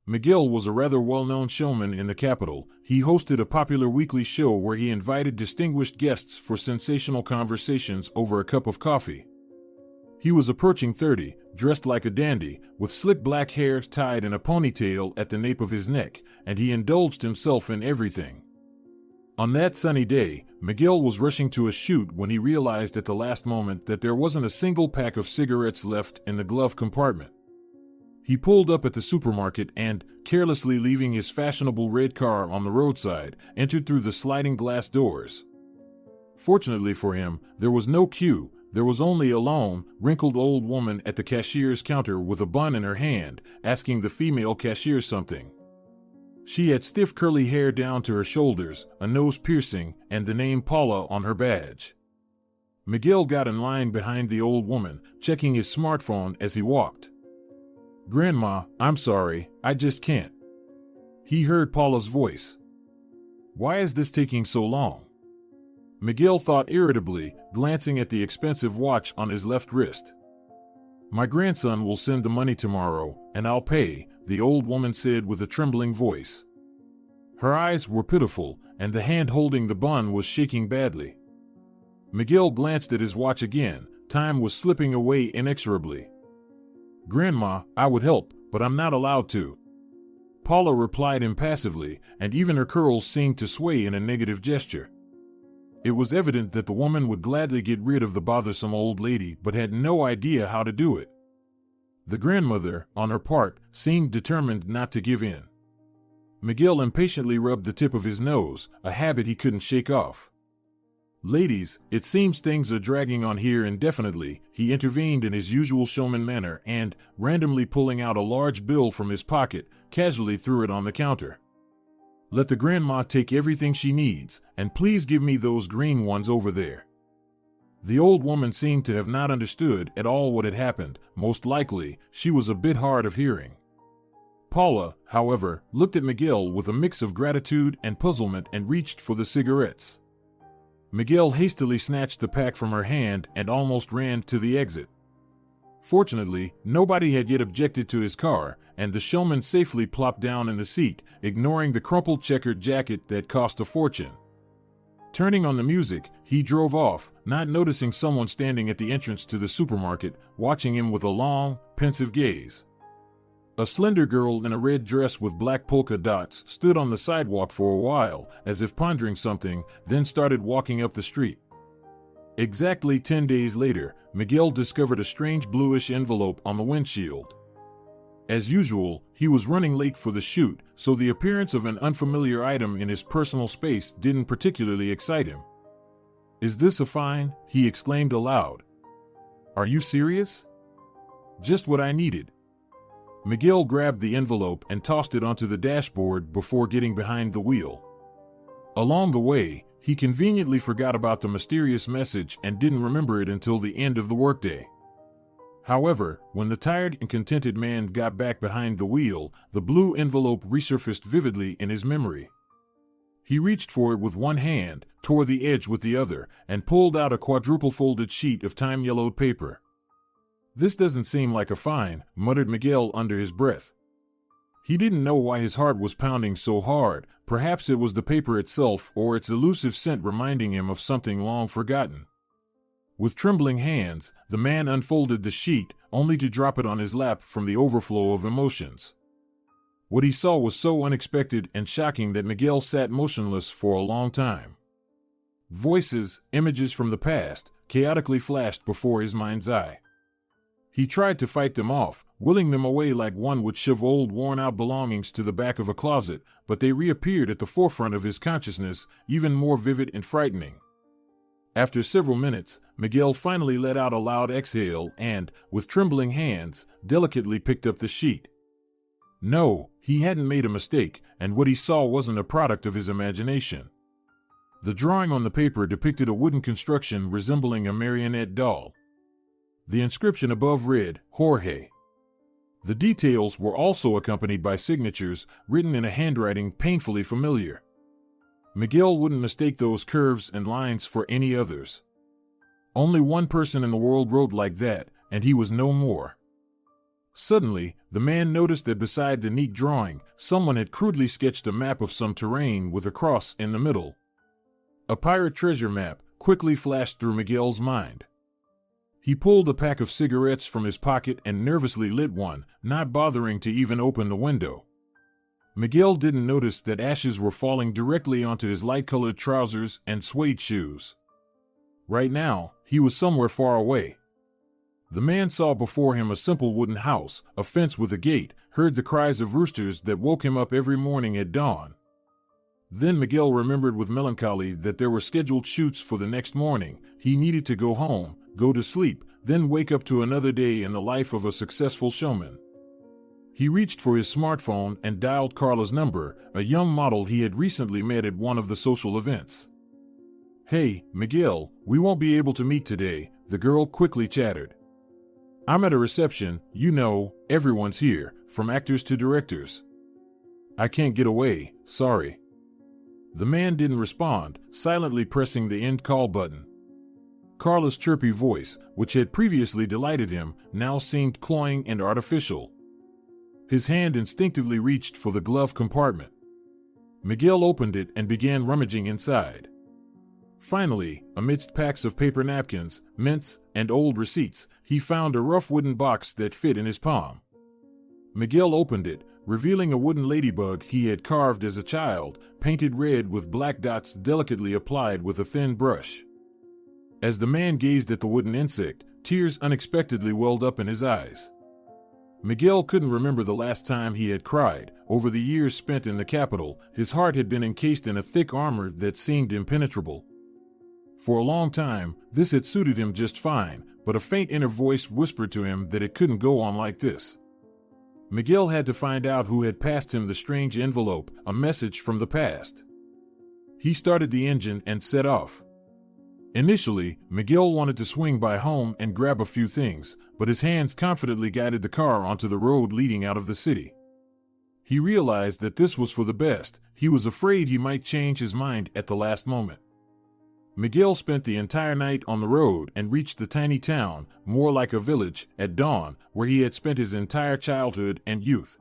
Miguel was a rather well-known showman in the capital. He hosted a popular weekly show where he invited distinguished guests for sensational conversations over a cup of coffee. He was approaching 30, dressed like a dandy, with slick black hair tied in a ponytail at the nape of his neck, and he indulged himself in everything. On that sunny day, Miguel was rushing to a shoot when he realized at the last moment that there wasn't a single pack of cigarettes left in the glove compartment. He pulled up at the supermarket and, carelessly leaving his fashionable red car on the roadside, entered through the sliding glass doors. Fortunately for him, there was no queue. There was only a lone, wrinkled old woman at the cashier's counter with a bun in her hand, asking the female cashier something. She had stiff curly hair down to her shoulders, a nose piercing, and the name Paula on her badge. Miguel got in line behind the old woman, checking his smartphone as he walked. "Grandma, I'm sorry, I just can't." He heard Paula's voice. "Why is this taking so long?" Miguel thought irritably, glancing at the expensive watch on his left wrist. "My grandson will send the money tomorrow, and I'll pay," the old woman said with a trembling voice. Her eyes were pitiful, and the hand holding the bun was shaking badly. Miguel glanced at his watch again. Time was slipping away inexorably. "Grandma, I would help, but I'm not allowed to." Paula replied impassively, and even her curls seemed to sway in a negative gesture. It was evident that the woman would gladly get rid of the bothersome old lady but had no idea how to do it. The grandmother, on her part, seemed determined not to give in. Miguel impatiently rubbed the tip of his nose, a habit he couldn't shake off. "Ladies, it seems things are dragging on here indefinitely," he intervened in his usual showman manner and, randomly pulling out a large bill from his pocket, casually threw it on the counter. "Let the grandma take everything she needs, and please give me those green ones over there." The old woman seemed to have not understood at all what had happened. Most likely, she was a bit hard of hearing. Paula, however, looked at Miguel with a mix of gratitude and puzzlement and reached for the cigarettes. Miguel hastily snatched the pack from her hand and almost ran to the exit. Fortunately, nobody had yet objected to his car, and the showman safely plopped down in the seat, ignoring the crumpled checkered jacket that cost a fortune. Turning on the music, he drove off, not noticing someone standing at the entrance to the supermarket, watching him with a long, pensive gaze. A slender girl in a red dress with black polka dots stood on the sidewalk for a while, as if pondering something, then started walking up the street. Exactly 10 days later, Miguel discovered a strange bluish envelope on the windshield. As usual, he was running late for the shoot, so the appearance of an unfamiliar item in his personal space didn't particularly excite him. "Is this a fine?" he exclaimed aloud. "Are you serious?" "Just what I needed." Miguel grabbed the envelope and tossed it onto the dashboard before getting behind the wheel. Along the way, he conveniently forgot about the mysterious message and didn't remember it until the end of the workday. However, when the tired and contented man got back behind the wheel, the blue envelope resurfaced vividly in his memory. He reached for it with one hand, tore the edge with the other, and pulled out a quadruple-folded sheet of time-yellowed paper. "This doesn't seem like a fine," muttered Miguel under his breath. He didn't know why his heart was pounding so hard. Perhaps it was the paper itself or its elusive scent reminding him of something long forgotten. With trembling hands, the man unfolded the sheet, only to drop it on his lap from the overflow of emotions. What he saw was so unexpected and shocking that Miguel sat motionless for a long time. Voices, images from the past, chaotically flashed before his mind's eye. He tried to fight them off, willing them away like one would shove old worn-out belongings to the back of a closet, but they reappeared at the forefront of his consciousness, even more vivid and frightening. After several minutes, Miguel finally let out a loud exhale and, with trembling hands, delicately picked up the sheet. No, he hadn't made a mistake, and what he saw wasn't a product of his imagination. The drawing on the paper depicted a wooden construction resembling a marionette doll. The inscription above read, "Jorge." The details were also accompanied by signatures, written in a handwriting painfully familiar. Miguel wouldn't mistake those curves and lines for any others. Only one person in the world wrote like that, and he was no more. Suddenly, the man noticed that beside the neat drawing, someone had crudely sketched a map of some terrain with a cross in the middle. A pirate treasure map quickly flashed through Miguel's mind. He pulled a pack of cigarettes from his pocket and nervously lit one, not bothering to even open the window. Miguel didn't notice that ashes were falling directly onto his light-colored trousers and suede shoes. Right now, he was somewhere far away. The man saw before him a simple wooden house, a fence with a gate, heard the cries of roosters that woke him up every morning at dawn. Then Miguel remembered with melancholy that there were scheduled shoots for the next morning. He needed to go home, go to sleep, then wake up to another day in the life of a successful showman. He reached for his smartphone and dialed Carla's number, a young model he had recently met at one of the social events. "Hey, Miguel, we won't be able to meet today," the girl quickly chattered. "I'm at a reception, you know, everyone's here, from actors to directors. I can't get away, sorry." The man didn't respond, silently pressing the end call button. Carla's chirpy voice, which had previously delighted him, now seemed cloying and artificial. His hand instinctively reached for the glove compartment. Miguel opened it and began rummaging inside. Finally, amidst packs of paper napkins, mints, and old receipts, he found a rough wooden box that fit in his palm. Miguel opened it, revealing a wooden ladybug he had carved as a child, painted red with black dots delicately applied with a thin brush. As the man gazed at the wooden insect, tears unexpectedly welled up in his eyes. Miguel couldn't remember the last time he had cried. Over the years spent in the capital, his heart had been encased in a thick armor that seemed impenetrable. For a long time, this had suited him just fine, but a faint inner voice whispered to him that it couldn't go on like this. Miguel had to find out who had passed him the strange envelope, a message from the past. He started the engine and set off. Initially, Miguel wanted to swing by home and grab a few things, but his hands confidently guided the car onto the road leading out of the city. He realized that this was for the best. He was afraid he might change his mind at the last moment. Miguel spent the entire night on the road and reached the tiny town, more like a village, at dawn, where he had spent his entire childhood and youth.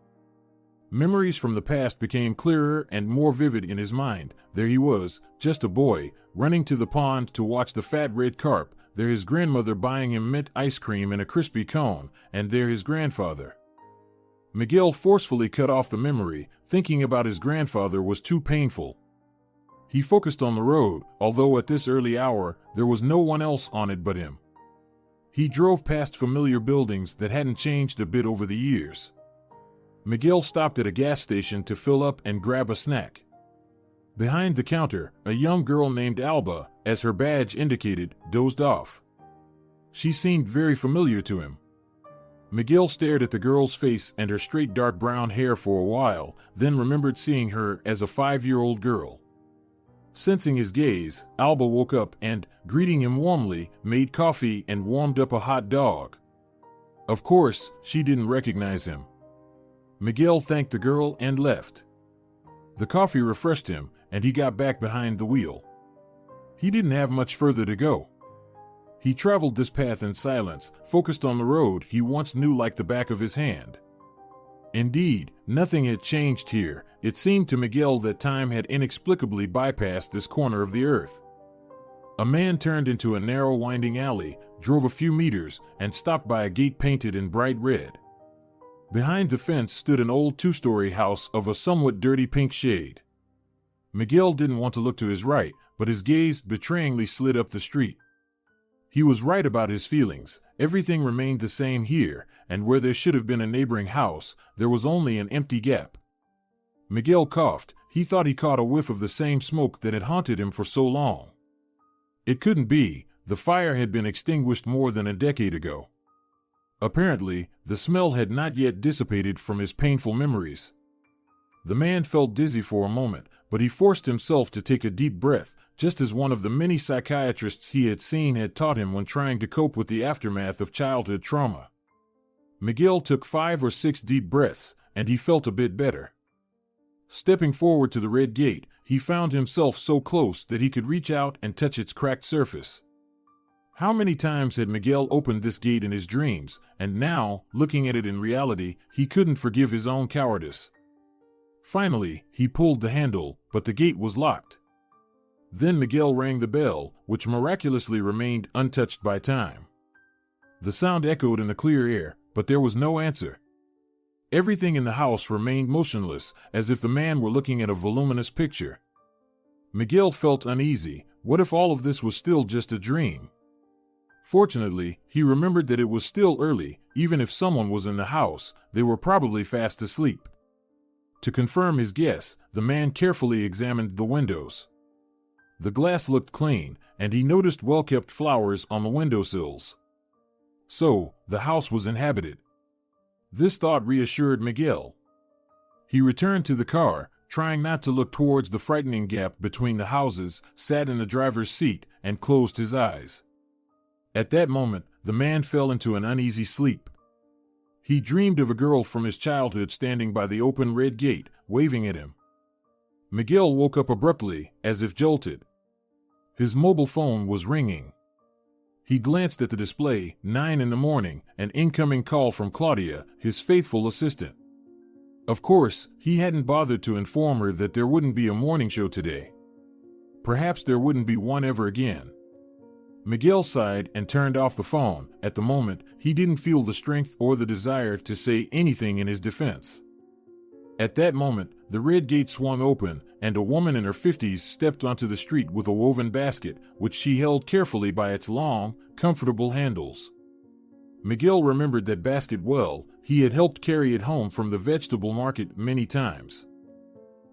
Memories from the past became clearer and more vivid in his mind. There he was, just a boy, running to the pond to watch the fat red carp. There his grandmother buying him mint ice cream in a crispy cone, and there his grandfather. Miguel forcefully cut off the memory. Thinking about his grandfather was too painful. He focused on the road, although at this early hour, there was no one else on it but him. He drove past familiar buildings that hadn't changed a bit over the years. Miguel stopped at a gas station to fill up and grab a snack. Behind the counter, a young girl named Alba, as her badge indicated, dozed off. She seemed very familiar to him. Miguel stared at the girl's face and her straight dark brown hair for a while, then remembered seeing her as a 5-year-old girl. Sensing his gaze, Alba woke up and, greeting him warmly, made coffee and warmed up a hot dog. Of course, she didn't recognize him. Miguel thanked the girl and left. The coffee refreshed him, and he got back behind the wheel. He didn't have much further to go. He traveled this path in silence, focused on the road he once knew like the back of his hand. Indeed, nothing had changed here. It seemed to Miguel that time had inexplicably bypassed this corner of the earth. A man turned into a narrow winding alley, drove a few meters, and stopped by a gate painted in bright red. Behind the fence stood an old 2-story house of a somewhat dirty pink shade. Miguel didn't want to look to his right, but his gaze betrayingly slid up the street. He was right about his feelings. Everything remained the same here, and where there should have been a neighboring house, there was only an empty gap. Miguel coughed. He thought he caught a whiff of the same smoke that had haunted him for so long. It couldn't be. The fire had been extinguished more than a decade ago. Apparently, the smell had not yet dissipated from his painful memories. The man felt dizzy for a moment, but he forced himself to take a deep breath, just as one of the many psychiatrists he had seen had taught him when trying to cope with the aftermath of childhood trauma. Miguel took 5 or 6 deep breaths, and he felt a bit better. Stepping forward to the red gate, he found himself so close that he could reach out and touch its cracked surface. How many times had Miguel opened this gate in his dreams, and now, looking at it in reality, he couldn't forgive his own cowardice. Finally, he pulled the handle, but the gate was locked. Then Miguel rang the bell, which miraculously remained untouched by time. The sound echoed in the clear air, but there was no answer. Everything in the house remained motionless, as if the man were looking at a voluminous picture. Miguel felt uneasy. What if all of this was still just a dream? Fortunately, he remembered that it was still early. Even if someone was in the house, they were probably fast asleep. To confirm his guess, the man carefully examined the windows. The glass looked clean, and he noticed well-kept flowers on the windowsills. So, the house was inhabited. This thought reassured Miguel. He returned to the car, trying not to look towards the frightening gap between the houses, sat in the driver's seat, and closed his eyes. At that moment, the man fell into an uneasy sleep. He dreamed of a girl from his childhood standing by the open red gate, waving at him. Miguel woke up abruptly, as if jolted. His mobile phone was ringing. He glanced at the display, 9 a.m, an incoming call from Claudia, his faithful assistant. Of course, he hadn't bothered to inform her that there wouldn't be a morning show today. Perhaps there wouldn't be one ever again. Miguel sighed and turned off the phone. At the moment, he didn't feel the strength or the desire to say anything in his defense. At that moment, the red gate swung open, and a woman in her 50s stepped onto the street with a woven basket, which she held carefully by its long, comfortable handles. Miguel remembered that basket well. He had helped carry it home from the vegetable market many times.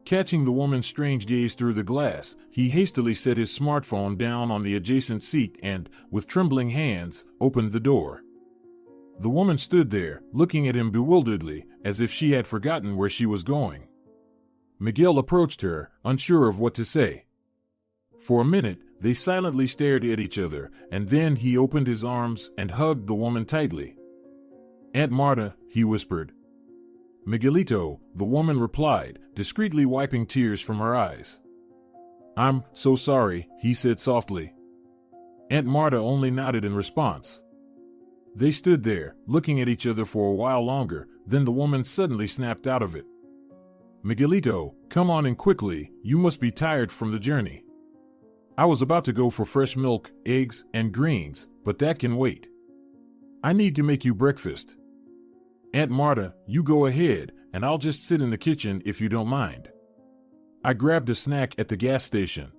Catching the woman's strange gaze through the glass, he hastily set his smartphone down on the adjacent seat and, with trembling hands, opened the door. The woman stood there, looking at him bewilderedly, as if she had forgotten where she was going. Miguel approached her, unsure of what to say. For a minute, they silently stared at each other, and then he opened his arms and hugged the woman tightly. "Aunt Marta," he whispered. "Miguelito," the woman replied, discreetly wiping tears from her eyes. "I'm so sorry," he said softly. Aunt Marta only nodded in response. They stood there, looking at each other for a while longer, then the woman suddenly snapped out of it. "Miguelito, come on in quickly, you must be tired from the journey. I was about to go for fresh milk, eggs, and greens, but that can wait. I need to make you breakfast. Aunt Marta, you go ahead, and I'll just sit in the kitchen if you don't mind." I grabbed a snack at the gas station.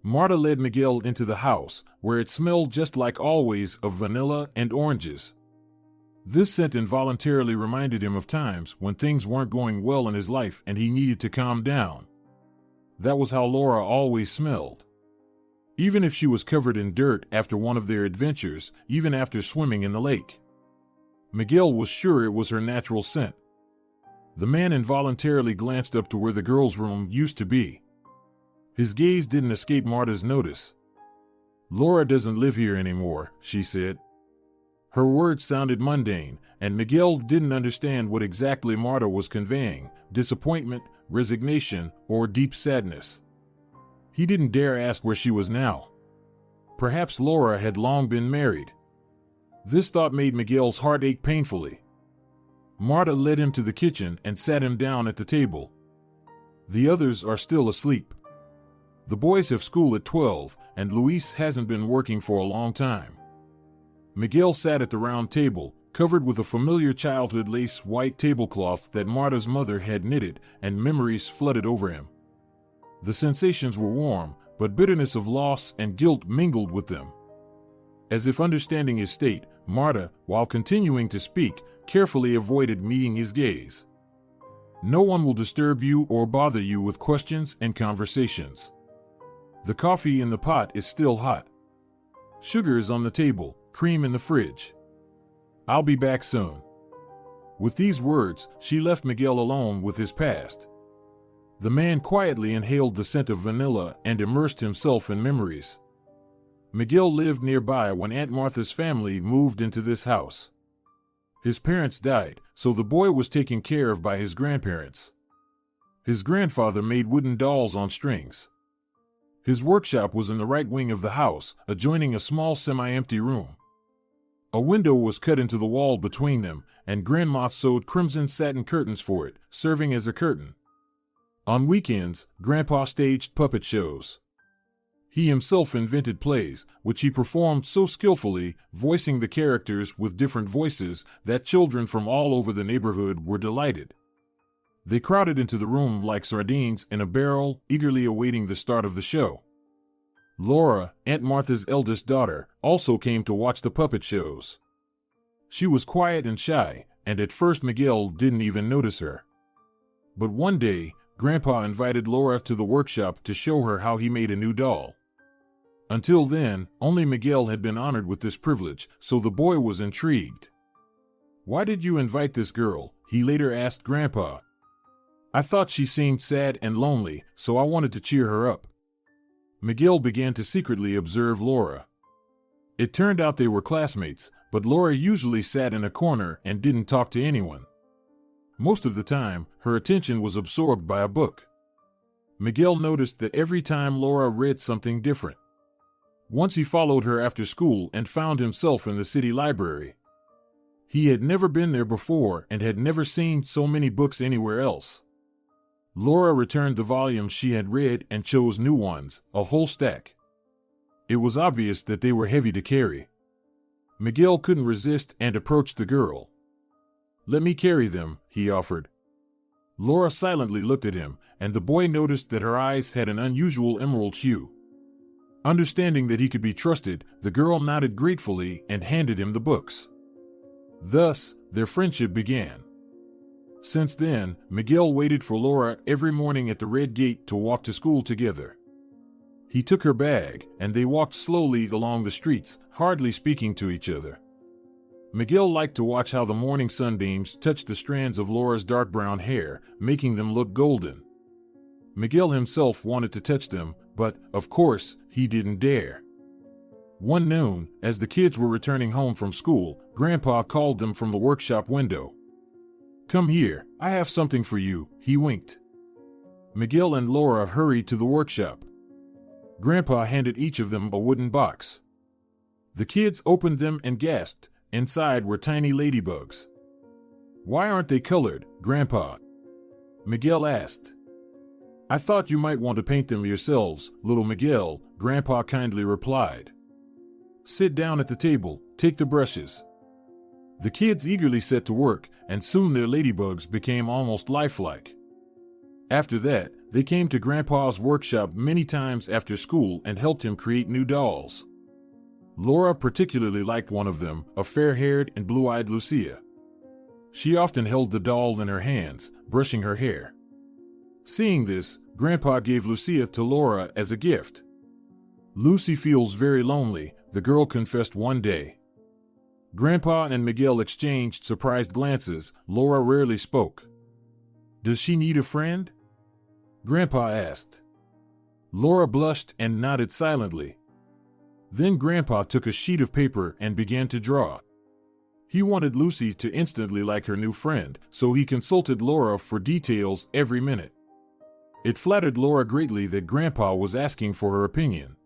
Marta led Miguel into the house, where it smelled just like always of vanilla and oranges. This scent involuntarily reminded him of times when things weren't going well in his life and he needed to calm down. That was how Laura always smelled. Even if she was covered in dirt after one of their adventures, even after swimming in the lake. Miguel was sure it was her natural scent. The man involuntarily glanced up to where the girl's room used to be. His gaze didn't escape Marta's notice. "Laura doesn't live here anymore," she said. Her words sounded mundane, and Miguel didn't understand what exactly Marta was conveying: disappointment, resignation, or deep sadness. He didn't dare ask where she was now. Perhaps Laura had long been married. This thought made Miguel's heart ache painfully. Marta led him to the kitchen and sat him down at the table. "The others are still asleep. The boys have school at 12, and Luis hasn't been working for a long time." Miguel sat at the round table, covered with a familiar childhood lace white tablecloth that Marta's mother had knitted, and memories flooded over him. The sensations were warm, but bitterness of loss and guilt mingled with them. As if understanding his state, Marta, while continuing to speak, carefully avoided meeting his gaze. "No one will disturb you or bother you with questions and conversations. The coffee in the pot is still hot. Sugar is on the table, cream in the fridge. I'll be back soon." With these words, she left Miguel alone with his past. The man quietly inhaled the scent of vanilla and immersed himself in memories. Miguel lived nearby when Aunt Martha's family moved into this house. His parents died, so the boy was taken care of by his grandparents. His grandfather made wooden dolls on strings. His workshop was in the right wing of the house, adjoining a small semi-empty room. A window was cut into the wall between them, and Grandma sewed crimson satin curtains for it, serving as a curtain. On weekends, Grandpa staged puppet shows. He himself invented plays, which he performed so skillfully, voicing the characters with different voices, that children from all over the neighborhood were delighted. They crowded into the room like sardines in a barrel, eagerly awaiting the start of the show. Laura, Aunt Martha's eldest daughter, also came to watch the puppet shows. She was quiet and shy, and at first Miguel didn't even notice her. But one day, Grandpa invited Laura to the workshop to show her how he made a new doll. Until then, only Miguel had been honored with this privilege, so the boy was intrigued. "Why did you invite this girl?" he later asked Grandpa. "I thought she seemed sad and lonely, so I wanted to cheer her up." Miguel began to secretly observe Laura. It turned out they were classmates, but Laura usually sat in a corner and didn't talk to anyone. Most of the time, her attention was absorbed by a book. Miguel noticed that every time Laura read something different. Once he followed her after school and found himself in the city library. He had never been there before and had never seen so many books anywhere else. Laura returned the volumes she had read and chose new ones, a whole stack. It was obvious that they were heavy to carry. Miguel couldn't resist and approached the girl. "Let me carry them," he offered. Laura silently looked at him, and the boy noticed that her eyes had an unusual emerald hue. Understanding that he could be trusted, the girl nodded gratefully and handed him the books. Thus, their friendship began. Since then, Miguel waited for Laura every morning at the red gate to walk to school together. He took her bag, and they walked slowly along the streets, hardly speaking to each other. Miguel liked to watch how the morning sunbeams touched the strands of Laura's dark brown hair, making them look golden. Miguel himself wanted to touch them, but, of course, he didn't dare. One noon, as the kids were returning home from school, Grandpa called them from the workshop window. "Come here, I have something for you," he winked. Miguel and Laura hurried to the workshop. Grandpa handed each of them a wooden box. The kids opened them and gasped. Inside were tiny ladybugs. "Why aren't they colored, Grandpa?" Miguel asked. "I thought you might want to paint them yourselves, little Miguel," Grandpa kindly replied. "Sit down at the table, take the brushes." The kids eagerly set to work, and soon their ladybugs became almost lifelike. After that, they came to Grandpa's workshop many times after school and helped him create new dolls. Laura particularly liked one of them, a fair-haired and blue-eyed Lucia. She often held the doll in her hands, brushing her hair. Seeing this, Grandpa gave Lucia to Laura as a gift. "Lucy feels very lonely," the girl confessed one day. Grandpa and Miguel exchanged surprised glances. Laura rarely spoke. "Does she need a friend?" Grandpa asked. Laura blushed and nodded silently. Then Grandpa took a sheet of paper and began to draw. He wanted Lucy to instantly like her new friend, so he consulted Laura for details every minute. It flattered Laura greatly that Grandpa was asking for her opinion.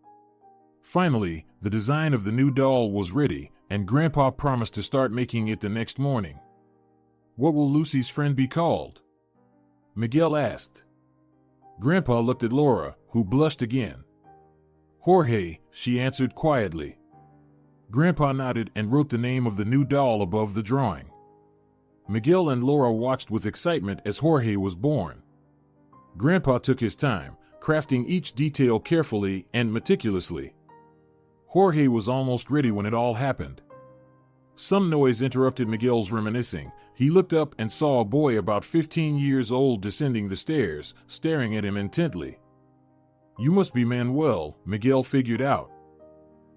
Finally, the design of the new doll was ready, and Grandpa promised to start making it the next morning. "What will Lucy's friend be called?" Miguel asked. Grandpa looked at Laura, who blushed again. "Jorge," she answered quietly. Grandpa nodded and wrote the name of the new doll above the drawing. Miguel and Laura watched with excitement as Jorge was born. Grandpa took his time, crafting each detail carefully and meticulously. Jorge was almost ready when it all happened. Some noise interrupted Miguel's reminiscing. He looked up and saw a boy about 15 years old descending the stairs, staring at him intently. "You must be Manuel," Miguel figured out.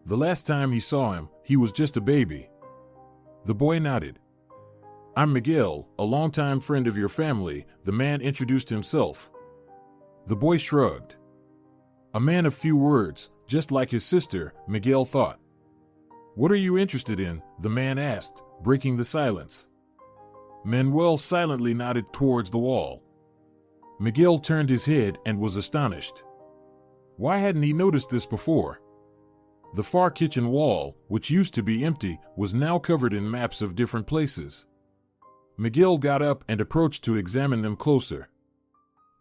The last time he saw him, he was just a baby. The boy nodded. "I'm Miguel, a longtime friend of your family," the man introduced himself. The boy shrugged. A man of few words, just like his sister, Miguel thought. "What are you interested in?" the man asked, breaking the silence. Manuel silently nodded towards the wall. Miguel turned his head and was astonished. Why hadn't he noticed this before? The far kitchen wall, which used to be empty, was now covered in maps of different places. Miguel got up and approached to examine them closer.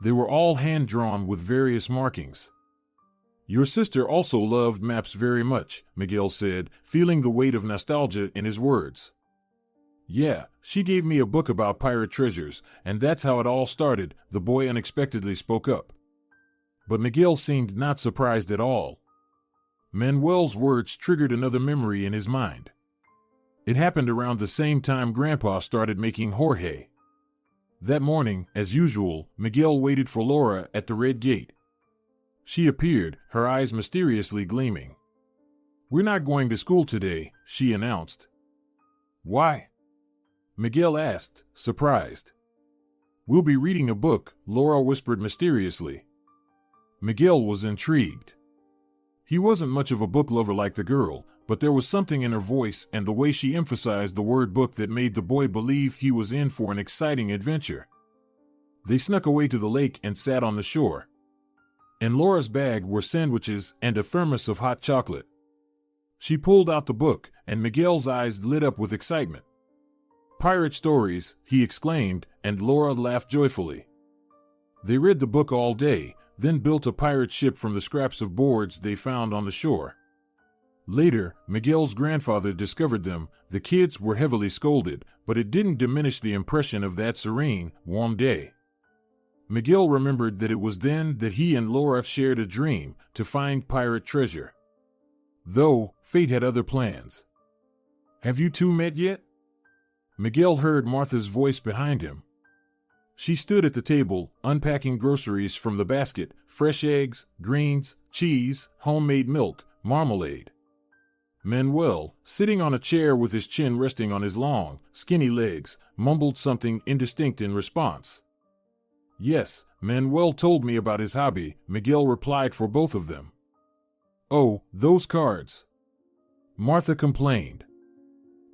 They were all hand-drawn with various markings. Your sister also loved maps very much, Miguel said, feeling the weight of nostalgia in his words. Yeah, she gave me a book about pirate treasures, and that's how it all started, the boy unexpectedly spoke up. But Miguel seemed not surprised at all. Manuel's words triggered another memory in his mind. It happened around the same time Grandpa started making Jorge. That morning, as usual, Miguel waited for Laura at the red gate. She appeared, her eyes mysteriously gleaming. We're not going to school today, she announced. Why? Miguel asked, surprised. We'll be reading a book, Laura whispered mysteriously. Miguel was intrigued. He wasn't much of a book lover like the girl, but there was something in her voice and the way she emphasized the word book that made the boy believe he was in for an exciting adventure. They snuck away to the lake and sat on the shore. In Laura's bag were sandwiches and a thermos of hot chocolate. She pulled out the book, and Miguel's eyes lit up with excitement. Pirate stories, he exclaimed, and Laura laughed joyfully. They read the book all day, then built a pirate ship from the scraps of boards they found on the shore. Later, Miguel's grandfather discovered them. The kids were heavily scolded, but it didn't diminish the impression of that serene, warm day. Miguel remembered that it was then that he and Laura shared a dream to find pirate treasure. Though, fate had other plans. Have you two met yet? Miguel heard Martha's voice behind him. She stood at the table, unpacking groceries from the basket, fresh eggs, greens, cheese, homemade milk, marmalade. Manuel, sitting on a chair with his chin resting on his long, skinny legs, mumbled something indistinct in response. Yes, Manuel told me about his hobby, Miguel replied for both of them. Oh, those cards. Martha complained.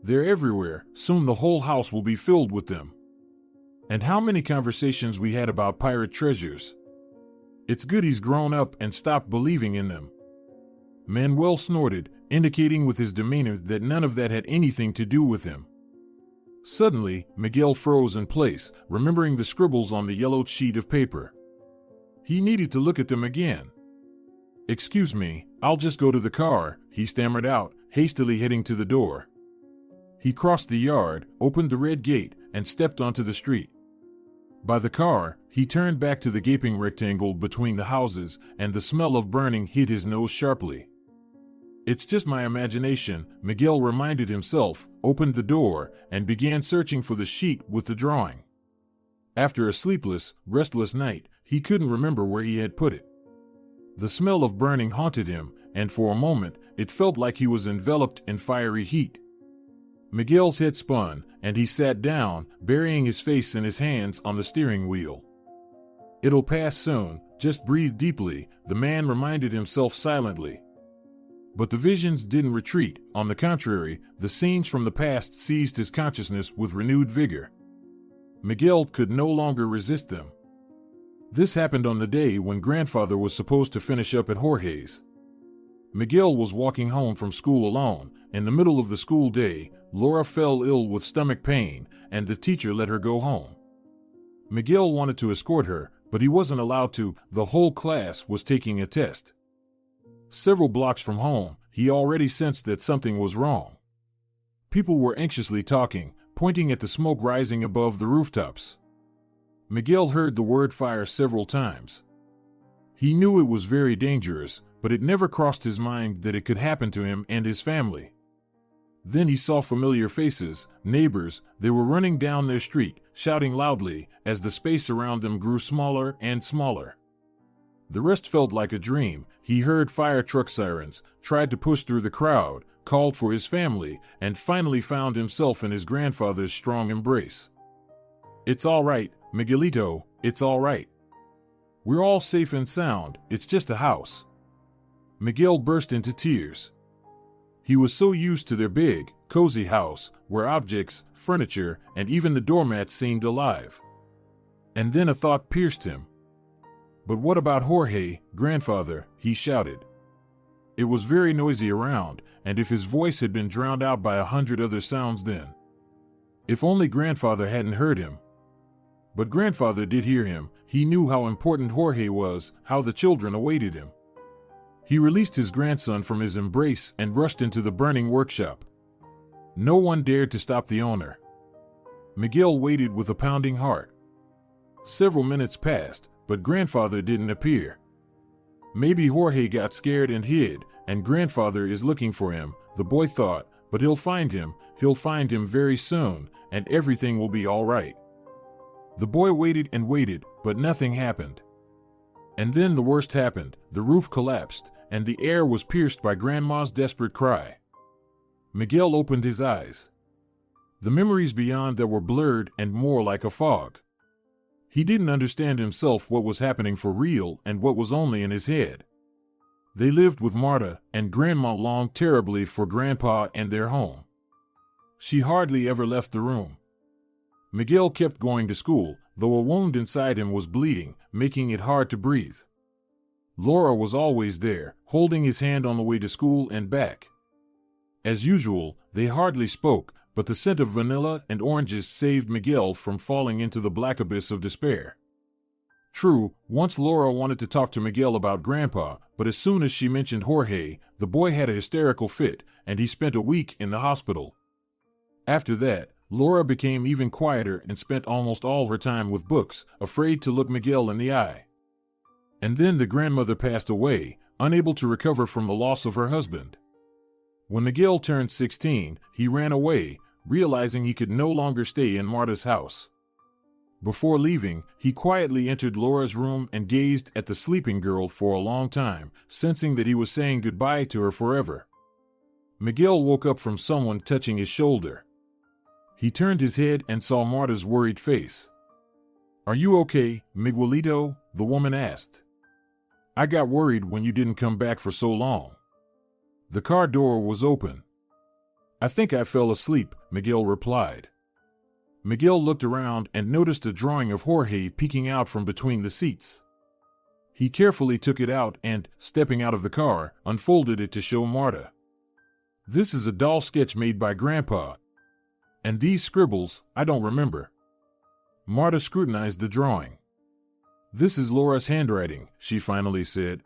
They're everywhere, soon the whole house will be filled with them. And how many conversations we had about pirate treasures. It's good he's grown up and stopped believing in them. Manuel snorted, indicating with his demeanor that none of that had anything to do with him. Suddenly, Miguel froze in place, remembering the scribbles on the yellowed sheet of paper. He needed to look at them again. Excuse me, I'll just go to the car, he stammered out, hastily heading to the door. He crossed the yard, opened the red gate, and stepped onto the street. By the car, he turned back to the gaping rectangle between the houses, and the smell of burning hit his nose sharply. It's just my imagination, Miguel reminded himself, opened the door, and began searching for the sheet with the drawing. After a sleepless, restless night, he couldn't remember where he had put it. The smell of burning haunted him, and for a moment, it felt like he was enveloped in fiery heat. Miguel's head spun, and he sat down, burying his face in his hands on the steering wheel. It'll pass soon, just breathe deeply, the man reminded himself silently. But the visions didn't retreat, on the contrary, the scenes from the past seized his consciousness with renewed vigor. Miguel could no longer resist them. This happened on the day when grandfather was supposed to finish up at Jorge's. Miguel was walking home from school alone. In the middle of the school day, Laura fell ill with stomach pain, and the teacher let her go home. Miguel wanted to escort her, but he wasn't allowed to. The whole class was taking a test. Several blocks from home, he already sensed that something was wrong. People were anxiously talking, pointing at the smoke rising above the rooftops. Miguel heard the word fire several times. He knew it was very dangerous, but it never crossed his mind that it could happen to him and his family. Then he saw familiar faces, neighbors. They were running down their street, shouting loudly, as the space around them grew smaller and smaller. The rest felt like a dream. He heard fire truck sirens, tried to push through the crowd, called for his family, and finally found himself in his grandfather's strong embrace. It's all right, Miguelito, it's all right. We're all safe and sound, it's just a house. Miguel burst into tears. He was so used to their big, cozy house, where objects, furniture, and even the doormats seemed alive. And then a thought pierced him. "But what about Jorge, grandfather?" he shouted. It was very noisy around, and if his voice had been drowned out by 100 other sounds then. If only grandfather hadn't heard him. But grandfather did hear him. He knew how important Jorge was, how the children awaited him. He released his grandson from his embrace and rushed into the burning workshop. No one dared to stop the owner. Miguel waited with a pounding heart. Several minutes passed, but grandfather didn't appear. Maybe Jorge got scared and hid, and grandfather is looking for him, the boy thought, but he'll find him very soon, and everything will be all right. The boy waited and waited, but nothing happened. And then the worst happened. The roof collapsed, and the air was pierced by Grandma's desperate cry. Miguel opened his eyes. The memories beyond that were blurred and more like a fog. He didn't understand himself what was happening for real and what was only in his head. They lived with Marta, and Grandma longed terribly for Grandpa and their home. She hardly ever left the room. Miguel kept going to school, though a wound inside him was bleeding, making it hard to breathe. Laura was always there, holding his hand on the way to school and back. As usual, they hardly spoke, but the scent of vanilla and oranges saved Miguel from falling into the black abyss of despair. True, once Laura wanted to talk to Miguel about Grandpa, but as soon as she mentioned Jorge, the boy had a hysterical fit, and he spent a week in the hospital. After that, Laura became even quieter and spent almost all her time with books, afraid to look Miguel in the eye. And then the grandmother passed away, unable to recover from the loss of her husband. When Miguel turned 16, he ran away, realizing he could no longer stay in Marta's house. Before leaving, he quietly entered Laura's room and gazed at the sleeping girl for a long time, sensing that he was saying goodbye to her forever. Miguel woke up from someone touching his shoulder. He turned his head and saw Marta's worried face. "Are you okay, Miguelito?" the woman asked. "I got worried when you didn't come back for so long." The car door was open. "I think I fell asleep," Miguel replied. Miguel looked around and noticed a drawing of Jorge peeking out from between the seats. He carefully took it out and, stepping out of the car, unfolded it to show Marta. "This is a doll sketch made by Grandpa. And these scribbles, I don't remember." Marta scrutinized the drawing. "This is Laura's handwriting," she finally said.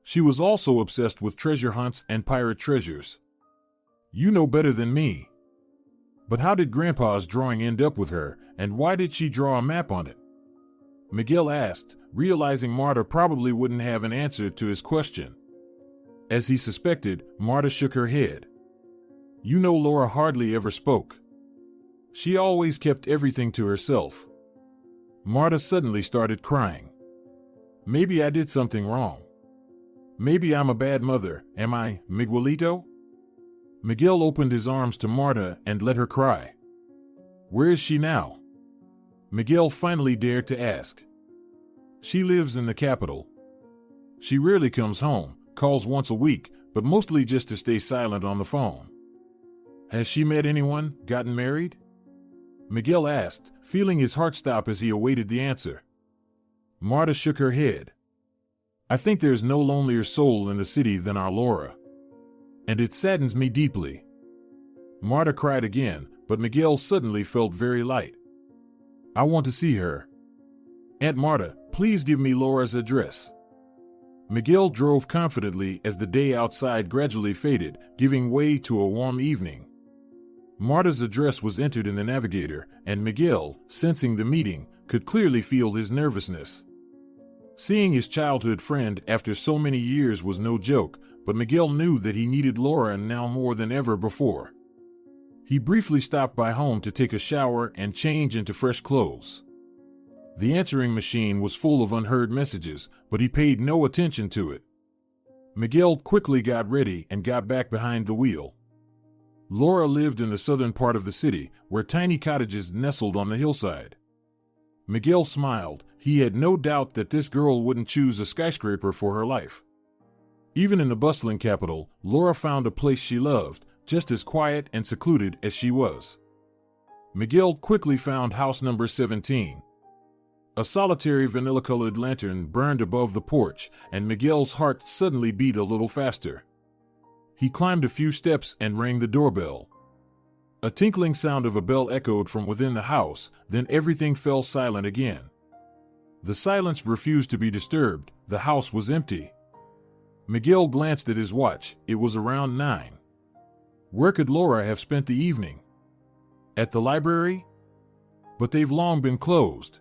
She was also obsessed with treasure hunts and pirate treasures. "You know better than me. But how did Grandpa's drawing end up with her, and why did she draw a map on it?" Miguel asked, realizing Marta probably wouldn't have an answer to his question. As he suspected, Marta shook her head. "You know, Laura hardly ever spoke. She always kept everything to herself." Marta suddenly started crying. "Maybe I did something wrong. Maybe I'm a bad mother, am I, Miguelito?" Miguel opened his arms to Marta and let her cry. "Where is she now?" Miguel finally dared to ask. "She lives in the capital. She rarely comes home, calls once a week, but mostly just to stay silent on the phone." "Has she met anyone, gotten married?" Miguel asked, feeling his heart stop as he awaited the answer. Marta shook her head. "I think there's no lonelier soul in the city than our Laura. And it saddens me deeply." Marta cried again, but Miguel suddenly felt very light. "I want to see her. Aunt Marta, please give me Laura's address." Miguel drove confidently as the day outside gradually faded, giving way to a warm evening. Marta's address was entered in the navigator, and Miguel, sensing the meeting, could clearly feel his nervousness. Seeing his childhood friend after so many years was no joke, but Miguel knew that he needed Laura now more than ever before. He briefly stopped by home to take a shower and change into fresh clothes. The answering machine was full of unheard messages, but he paid no attention to it. Miguel quickly got ready and got back behind the wheel. Laura lived in the southern part of the city, where tiny cottages nestled on the hillside. Miguel smiled. He had no doubt that this girl wouldn't choose a skyscraper for her life. Even in the bustling capital, Laura found a place she loved, just as quiet and secluded as she was. Miguel quickly found house number 17. A solitary vanilla-colored lantern burned above the porch, and Miguel's heart suddenly beat a little faster. He climbed a few steps and rang the doorbell. A tinkling sound of a bell echoed from within the house, then everything fell silent again. The silence refused to be disturbed. The house was empty. Miguel glanced at his watch. It was around 9. Where could Laura have spent the evening? At the library? But they've long been closed.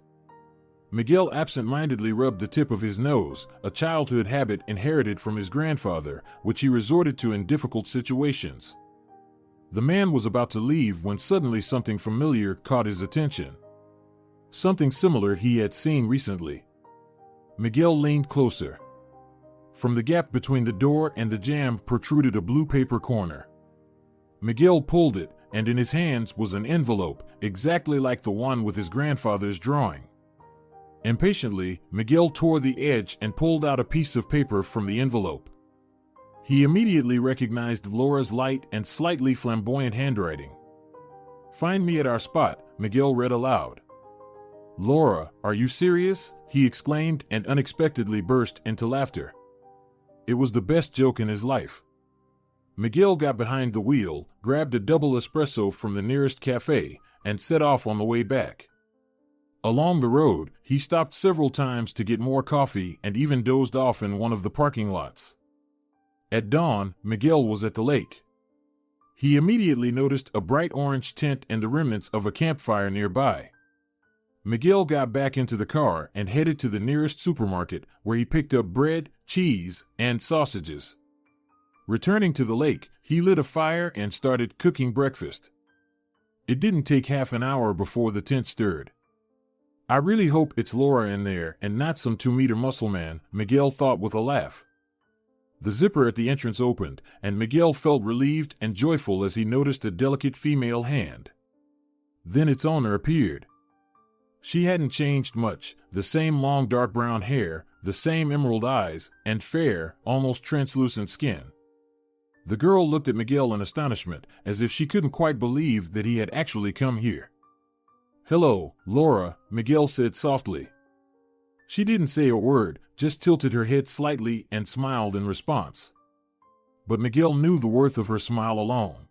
Miguel absent-mindedly rubbed the tip of his nose, a childhood habit inherited from his grandfather, which he resorted to in difficult situations. The man was about to leave when suddenly something familiar caught his attention. Something similar he had seen recently. Miguel leaned closer. From the gap between the door and the jamb protruded a blue paper corner. Miguel pulled it, and in his hands was an envelope, exactly like the one with his grandfather's drawing. Impatiently, Miguel tore the edge and pulled out a piece of paper from the envelope. He immediately recognized Laura's light and slightly flamboyant handwriting. "Find me at our spot," Miguel read aloud. "Laura, are you serious?" he exclaimed and unexpectedly burst into laughter. It was the best joke in his life. Miguel got behind the wheel, grabbed a double espresso from the nearest cafe, and set off on the way back. Along the road, he stopped several times to get more coffee and even dozed off in one of the parking lots. At dawn, Miguel was at the lake. He immediately noticed a bright orange tent and the remnants of a campfire nearby. Miguel got back into the car and headed to the nearest supermarket, where he picked up bread, cheese, and sausages. Returning to the lake, he lit a fire and started cooking breakfast. It didn't take half an hour before the tent stirred. "I really hope it's Laura in there and not some 2-meter muscle man," Miguel thought with a laugh. The zipper at the entrance opened, and Miguel felt relieved and joyful as he noticed a delicate female hand. Then its owner appeared. She hadn't changed much, the same long dark brown hair, the same emerald eyes, and fair, almost translucent skin. The girl looked at Miguel in astonishment, as if she couldn't quite believe that he had actually come here. "Hello, Laura," Miguel said softly. She didn't say a word, just tilted her head slightly and smiled in response. But Miguel knew the worth of her smile alone.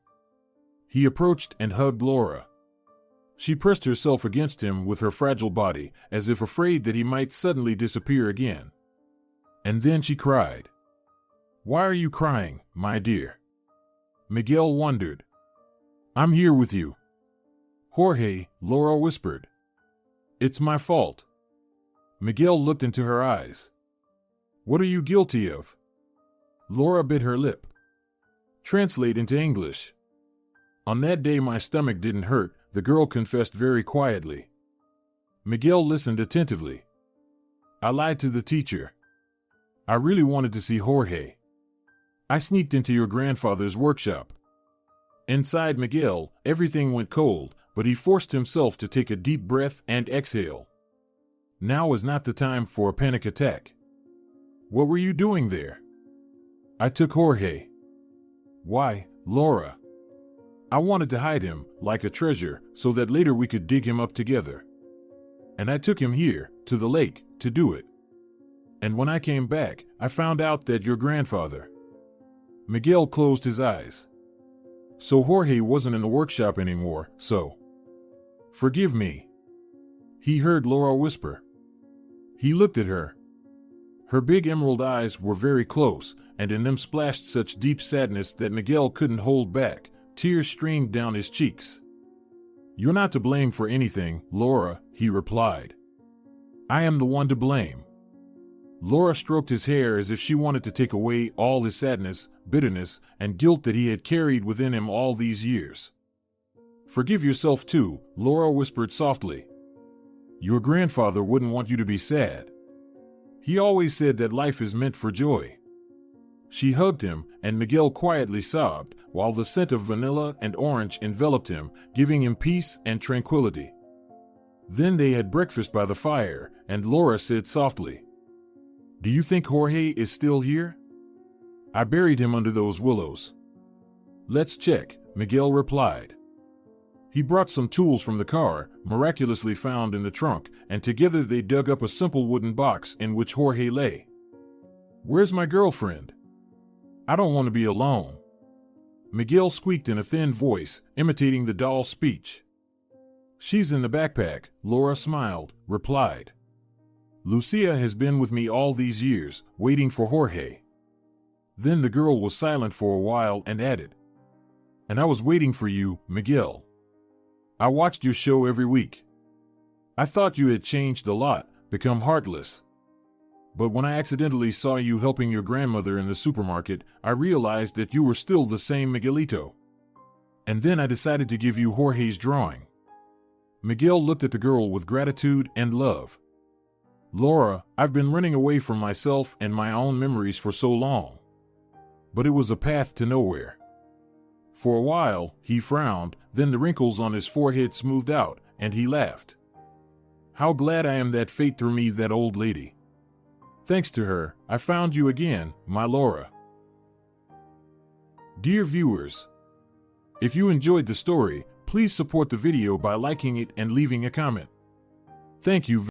He approached and hugged Laura. She pressed herself against him with her fragile body, as if afraid that he might suddenly disappear again. And then she cried. "Why are you crying, my dear?" Miguel wondered. "I'm here with you." "Jorge," Laura whispered. "It's my fault." Miguel looked into her eyes. "What are you guilty of?" Laura bit her lip. Translate into English. "On that day my stomach didn't hurt," the girl confessed very quietly. Miguel listened attentively. "I lied to the teacher. I really wanted to see Jorge. I sneaked into your grandfather's workshop." Inside Miguel, everything went cold, but he forced himself to take a deep breath and exhale. Now was not the time for a panic attack. "What were you doing there?" "I took Jorge." "Why, Laura?" "I wanted to hide him, like a treasure, so that later we could dig him up together. And I took him here, to the lake, to do it. And when I came back, I found out that your grandfather—" Miguel closed his eyes. So Jorge wasn't in the workshop anymore, so... "Forgive me," he heard Laura whisper. He looked at her. Her big emerald eyes were very close, and in them splashed such deep sadness that Miguel couldn't hold back. Tears streamed down his cheeks. "You're not to blame for anything, Laura," he replied. "I am the one to blame." Laura stroked his hair as if she wanted to take away all his sadness, bitterness, and guilt that he had carried within him all these years. "Forgive yourself too," Laura whispered softly. "Your grandfather wouldn't want you to be sad. He always said that life is meant for joy." She hugged him, and Miguel quietly sobbed, while the scent of vanilla and orange enveloped him, giving him peace and tranquility. Then they had breakfast by the fire, and Laura said softly, "Do you think Jorge is still here?" "I buried him under those willows." "Let's check," Miguel replied. He brought some tools from the car, miraculously found in the trunk, and together they dug up a simple wooden box in which Jorge lay. "Where's my girlfriend? I don't want to be alone," Miguel squeaked in a thin voice, imitating the doll's speech. "She's in the backpack," Laura smiled, replied. "Lucia has been with me all these years, waiting for Jorge." Then the girl was silent for a while and added, "And I was waiting for you, Miguel. I watched your show every week. I thought you had changed a lot, become heartless. But when I accidentally saw you helping your grandmother in the supermarket, I realized that you were still the same Miguelito. And then I decided to give you Jorge's drawing." Miguel looked at the girl with gratitude and love. "Laura, I've been running away from myself and my own memories for so long. But it was a path to nowhere." For a while, he frowned, then the wrinkles on his forehead smoothed out, and he laughed. "How glad I am that fate threw me that old lady. Thanks to her, I found you again, my Laura." Dear viewers, if you enjoyed the story, please support the video by liking it and leaving a comment. Thank you.